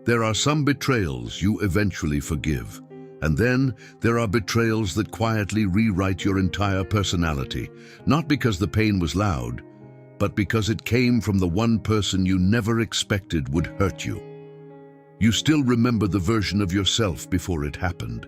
There are some betrayals you eventually forgive. And then there are betrayals that quietly rewrite your entire personality, not because the pain was loud, but because it came from the one person you never expected would hurt you. You still remember the version of yourself before it happened.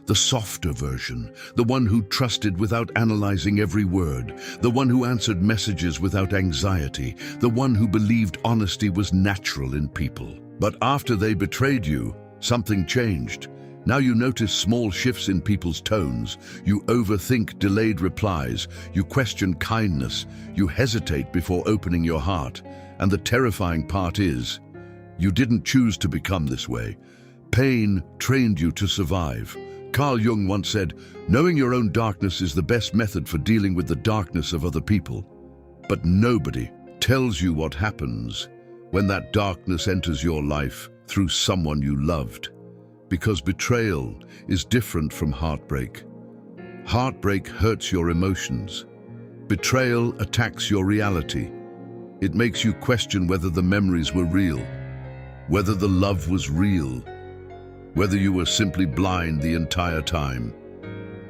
The softer version, the one who trusted without analyzing every word, the one who answered messages without anxiety, the one who believed honesty was natural in people. But after they betrayed you, something changed. Now you notice small shifts in people's tones. You overthink delayed replies. You question kindness. You hesitate before opening your heart. And the terrifying part is, you didn't choose to become this way. Pain trained you to survive. Carl Jung once said, "Knowing your own darkness is the best method for dealing with the darkness of other people." But nobody tells you what happens when that darkness enters your life through someone you loved. Because betrayal is different from heartbreak. Heartbreak hurts your emotions. Betrayal attacks your reality. It makes you question whether the memories were real, whether the love was real, whether you were simply blind the entire time.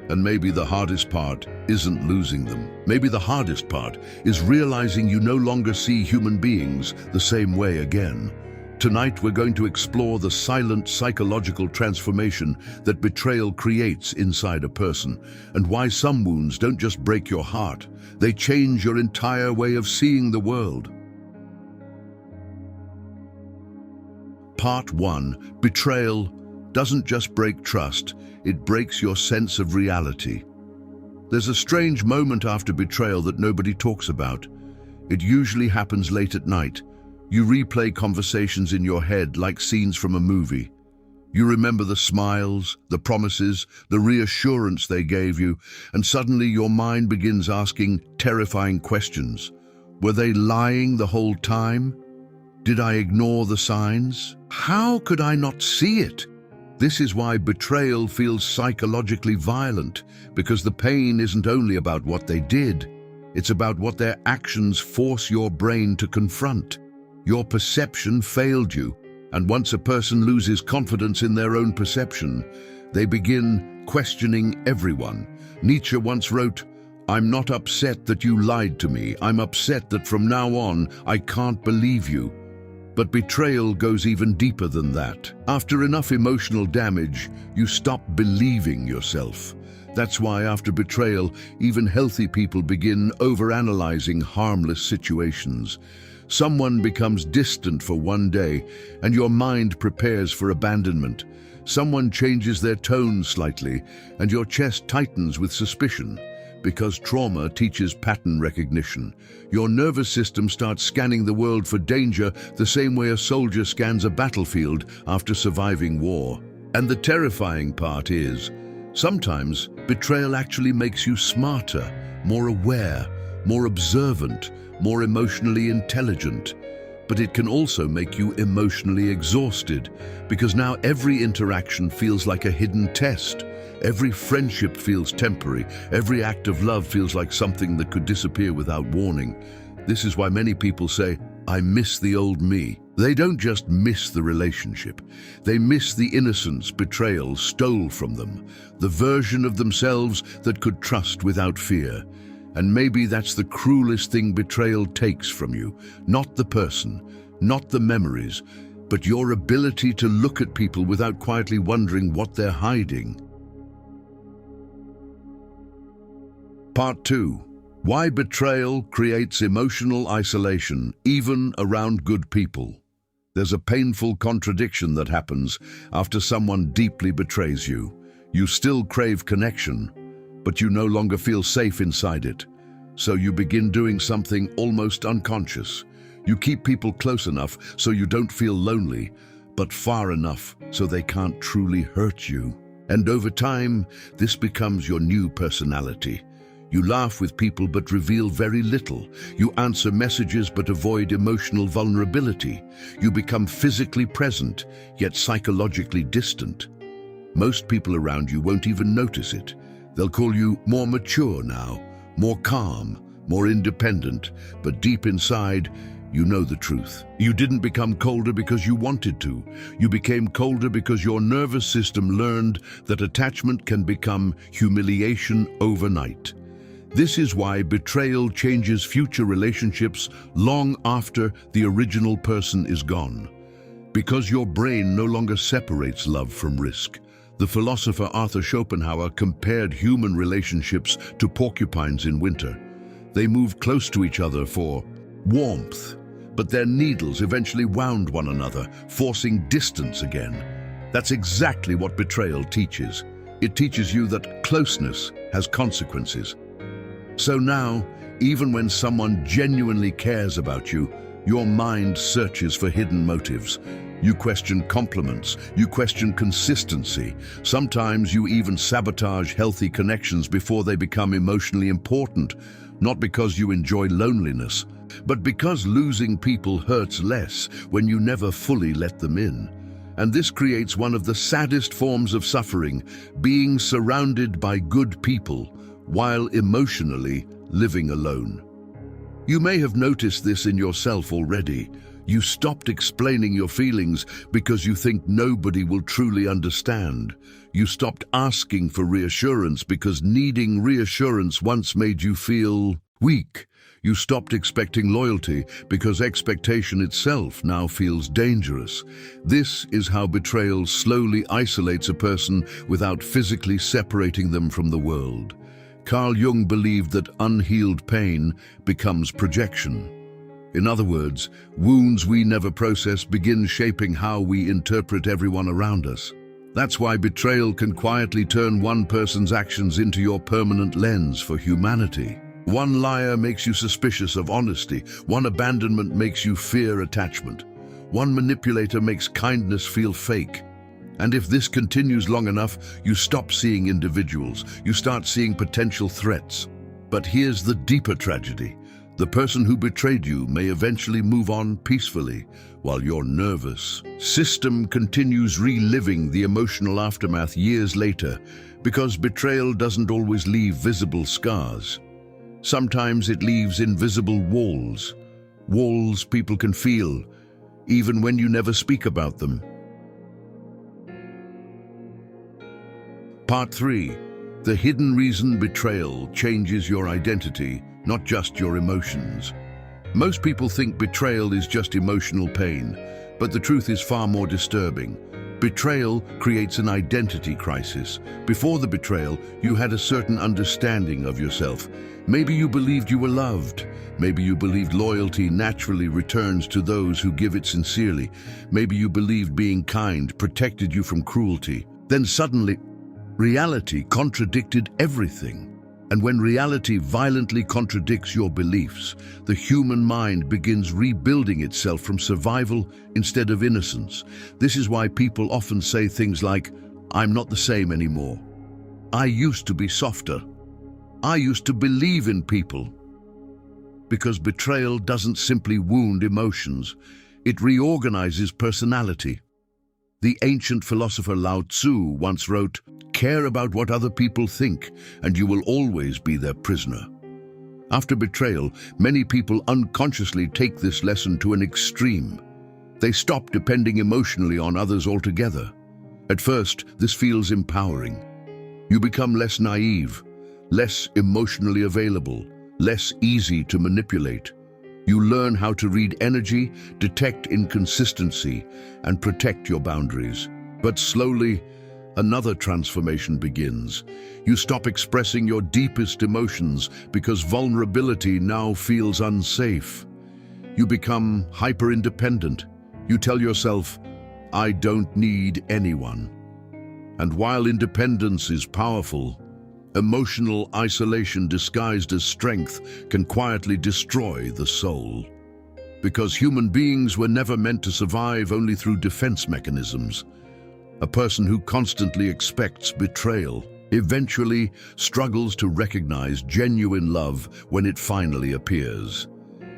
And maybe the hardest part isn't losing them. Maybe the hardest part is realizing you no longer see human beings the same way again. Tonight we're going to explore the silent psychological transformation that betrayal creates inside a person, and why some wounds don't just break your heart, they change your entire way of seeing the world. Part 1. Betrayal doesn't just break trust, it breaks your sense of reality. There's a strange moment after betrayal that nobody talks about. It usually happens late at night. You replay conversations in your head like scenes from a movie. You remember the smiles, the promises, the reassurance they gave you, and suddenly your mind begins asking terrifying questions. Were they lying the whole time? Did I ignore the signs? How could I not see it? This is why betrayal feels psychologically violent, because the pain isn't only about what they did, it's about what their actions force your brain to confront. Your perception failed you, and once a person loses confidence in their own perception, they begin questioning everyone. Nietzsche once wrote, "I'm not upset that you lied to me, I'm upset that from now on I can't believe you." But betrayal goes even deeper than that. After enough emotional damage, you stop believing yourself. That's why after betrayal, even healthy people begin overanalyzing harmless situations. Someone becomes distant for one day, and your mind prepares for abandonment. Someone changes their tone slightly, and your chest tightens with suspicion. Because trauma teaches pattern recognition. Your nervous system starts scanning the world for danger the same way a soldier scans a battlefield after surviving war. And the terrifying part is, sometimes betrayal actually makes you smarter, more aware, more observant, more emotionally intelligent. But it can also make you emotionally exhausted, because now every interaction feels like a hidden test. Every friendship feels temporary. Every act of love feels like something that could disappear without warning. This is why many people say, "I miss the old me." They don't just miss the relationship. They miss the innocence betrayal stole from them, the version of themselves that could trust without fear. And maybe that's the cruelest thing betrayal takes from you. Not the person, not the memories, but your ability to look at people without quietly wondering what they're hiding. Part 2. Why betrayal creates emotional isolation, even around good people. There's a painful contradiction that happens after someone deeply betrays you. You still crave connection, but you no longer feel safe inside it. So you begin doing something almost unconscious. You keep people close enough so you don't feel lonely, but far enough so they can't truly hurt you. And over time, this becomes your new personality. You laugh with people but reveal very little. You answer messages but avoid emotional vulnerability. You become physically present, yet psychologically distant. Most people around you won't even notice it. They'll call you more mature now, more calm, more independent, but deep inside, you know the truth. You didn't become colder because you wanted to. You became colder because your nervous system learned that attachment can become humiliation overnight. This is why betrayal changes future relationships long after the original person is gone. Because your brain no longer separates love from risk. The philosopher Arthur Schopenhauer compared human relationships to porcupines in winter. They moved close to each other for warmth, but their needles eventually wound one another, forcing distance again. That's exactly what betrayal teaches. It teaches you that closeness has consequences. So now, even when someone genuinely cares about you, your mind searches for hidden motives. You question compliments, you question consistency. Sometimes you even sabotage healthy connections before they become emotionally important, not because you enjoy loneliness, but because losing people hurts less when you never fully let them in. And this creates one of the saddest forms of suffering, being surrounded by good people while emotionally living alone. You may have noticed this in yourself already. You stopped explaining your feelings because you think nobody will truly understand. You stopped asking for reassurance because needing reassurance once made you feel weak. You stopped expecting loyalty because expectation itself now feels dangerous. This is how betrayal slowly isolates a person without physically separating them from the world. Carl Jung believed that unhealed pain becomes projection. In other words, wounds we never process begin shaping how we interpret everyone around us. That's why betrayal can quietly turn one person's actions into your permanent lens for humanity. One liar makes you suspicious of honesty. One abandonment makes you fear attachment. One manipulator makes kindness feel fake. And if this continues long enough, you stop seeing individuals. You start seeing potential threats. But here's the deeper tragedy. The person who betrayed you may eventually move on peacefully, while your nervous system continues reliving the emotional aftermath years later, because betrayal doesn't always leave visible scars. Sometimes it leaves invisible walls. Walls people can feel, even when you never speak about them. Part 3. The hidden reason betrayal changes your identity, not just your emotions. Most people think betrayal is just emotional pain, but the truth is far more disturbing. Betrayal creates an identity crisis. Before the betrayal, you had a certain understanding of yourself. Maybe you believed you were loved. Maybe you believed loyalty naturally returns to those who give it sincerely. Maybe you believed being kind protected you from cruelty. Then suddenly, reality contradicted everything. And when reality violently contradicts your beliefs, the human mind begins rebuilding itself from survival instead of innocence. This is why people often say things like, "I'm not the same anymore. I used to be softer. I used to believe in people." Because betrayal doesn't simply wound emotions, it reorganizes personality. The ancient philosopher Lao Tzu once wrote, "Care about what other people think, and you will always be their prisoner." After betrayal, many people unconsciously take this lesson to an extreme. They stop depending emotionally on others altogether. At first, this feels empowering. You become less naive, less emotionally available, less easy to manipulate. You learn how to read energy, detect inconsistency, and protect your boundaries. But slowly, another transformation begins. You stop expressing your deepest emotions because vulnerability now feels unsafe. You become hyper-independent. You tell yourself, "I don't need anyone." And while independence is powerful, emotional isolation disguised as strength can quietly destroy the soul. Because human beings were never meant to survive only through defense mechanisms. A person who constantly expects betrayal eventually struggles to recognize genuine love when it finally appears.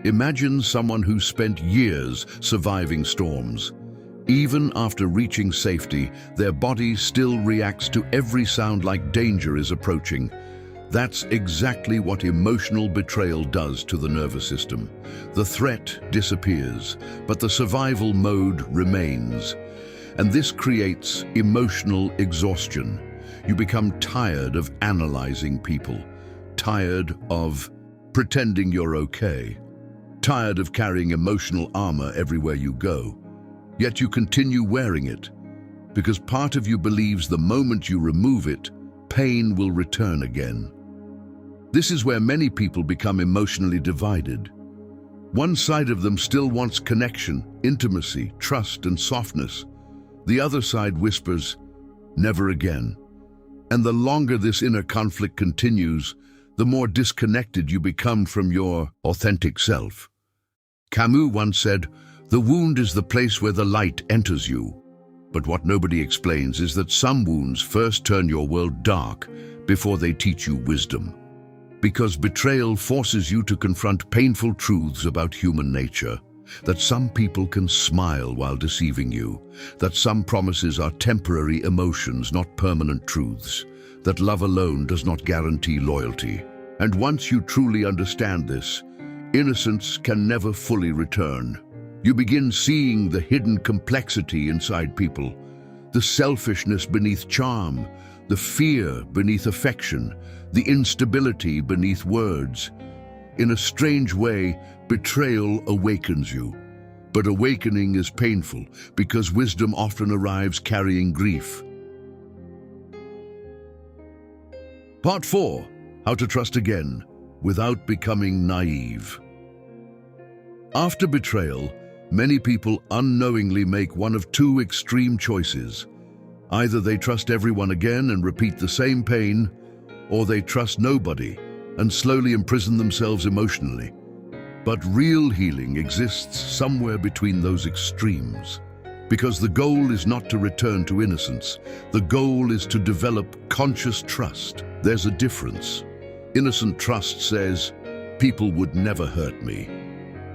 Imagine someone who spent years surviving storms. Even after reaching safety, their body still reacts to every sound like danger is approaching. That's exactly what emotional betrayal does to the nervous system. The threat disappears, but the survival mode remains. And this creates emotional exhaustion. You become tired of analyzing people, tired of pretending you're okay, tired of carrying emotional armor everywhere you go. Yet you continue wearing it, because part of you believes the moment you remove it, pain will return again. This is where many people become emotionally divided. One side of them still wants connection, intimacy, trust, and softness. The other side whispers, "Never again." And the longer this inner conflict continues, the more disconnected you become from your authentic self. Camus once said, "The wound is the place where the light enters you." But what nobody explains is that some wounds first turn your world dark before they teach you wisdom. Because betrayal forces you to confront painful truths about human nature. That some people can smile while deceiving you. That some promises are temporary emotions, not permanent truths. That love alone does not guarantee loyalty. And once you truly understand this, innocence can never fully return. You begin seeing the hidden complexity inside people, the selfishness beneath charm, the fear beneath affection, the instability beneath words. In a strange way, betrayal awakens you. But awakening is painful because wisdom often arrives carrying grief. Part 4. How to trust again without becoming naive. After betrayal, many people unknowingly make one of two extreme choices. Either they trust everyone again and repeat the same pain, or they trust nobody and slowly imprison themselves emotionally. But real healing exists somewhere between those extremes. Because the goal is not to return to innocence. The goal is to develop conscious trust. There's a difference. Innocent trust says, "People would never hurt me."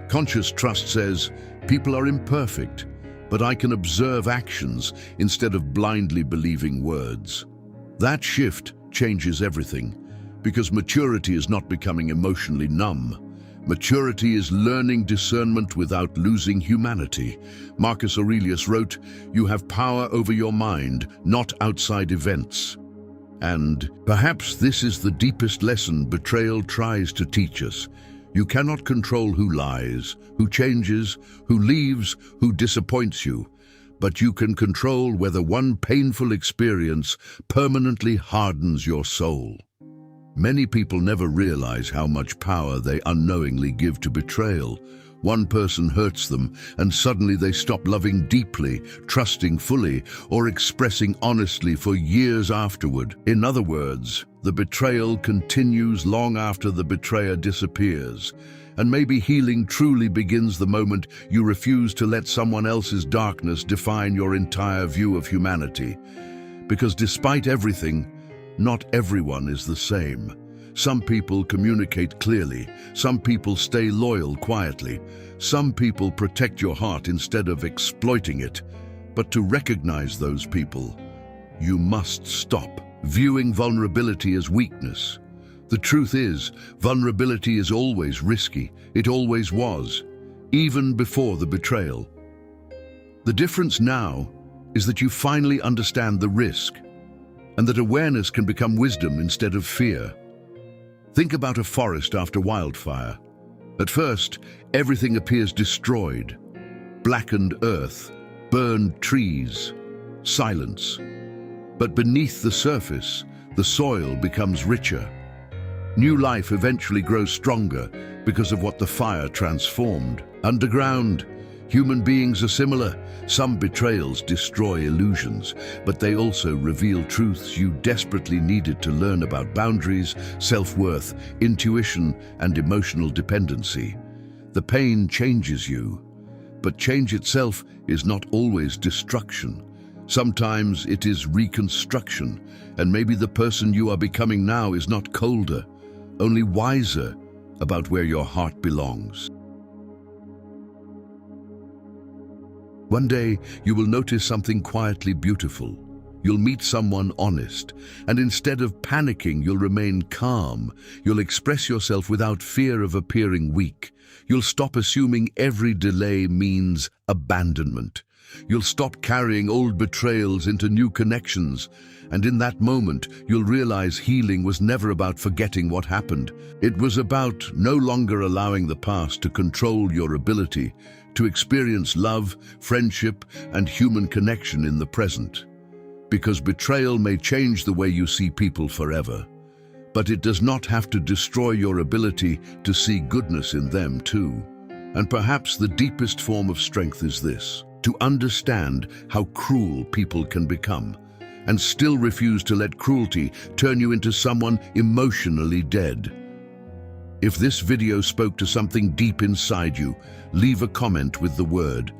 Conscious trust says, "People are imperfect, but I can observe actions instead of blindly believing words." That shift changes everything, because maturity is not becoming emotionally numb. Maturity is learning discernment without losing humanity. Marcus Aurelius wrote, "You have power over your mind, not outside events." And perhaps this is the deepest lesson betrayal tries to teach us. You cannot control who lies, who changes, who leaves, who disappoints you. But you can control whether one painful experience permanently hardens your soul. Many people never realize how much power they unknowingly give to betrayal. One person hurts them, and suddenly they stop loving deeply, trusting fully, or expressing honestly for years afterward. In other words, the betrayal continues long after the betrayer disappears. And maybe healing truly begins the moment you refuse to let someone else's darkness define your entire view of humanity. Because despite everything, not everyone is the same. Some people communicate clearly. Some people stay loyal quietly. Some people protect your heart instead of exploiting it. But to recognize those people, you must stop viewing vulnerability as weakness. The truth is, vulnerability is always risky. It always was, even before the betrayal. The difference now is that you finally understand the risk, and that awareness can become wisdom instead of fear. Think about a forest after wildfire. At first, everything appears destroyed. Blackened earth, burned trees, silence. But beneath the surface, the soil becomes richer. New life eventually grows stronger because of what the fire transformed. Underground, human beings are similar. Some betrayals destroy illusions, but they also reveal truths you desperately needed to learn about boundaries, self-worth, intuition, and emotional dependency. The pain changes you, but change itself is not always destruction. Sometimes it is reconstruction, and maybe the person you are becoming now is not colder, only wiser about where your heart belongs. One day, you will notice something quietly beautiful. You'll meet someone honest, and instead of panicking, you'll remain calm. You'll express yourself without fear of appearing weak. You'll stop assuming every delay means abandonment. You'll stop carrying old betrayals into new connections, and in that moment, you'll realize healing was never about forgetting what happened. It was about no longer allowing the past to control your ability to experience love, friendship, and human connection in the present. Because betrayal may change the way you see people forever, but it does not have to destroy your ability to see goodness in them too. And perhaps the deepest form of strength is this: to understand how cruel people can become, and still refuse to let cruelty turn you into someone emotionally dead. If this video spoke to something deep inside you, leave a comment with the word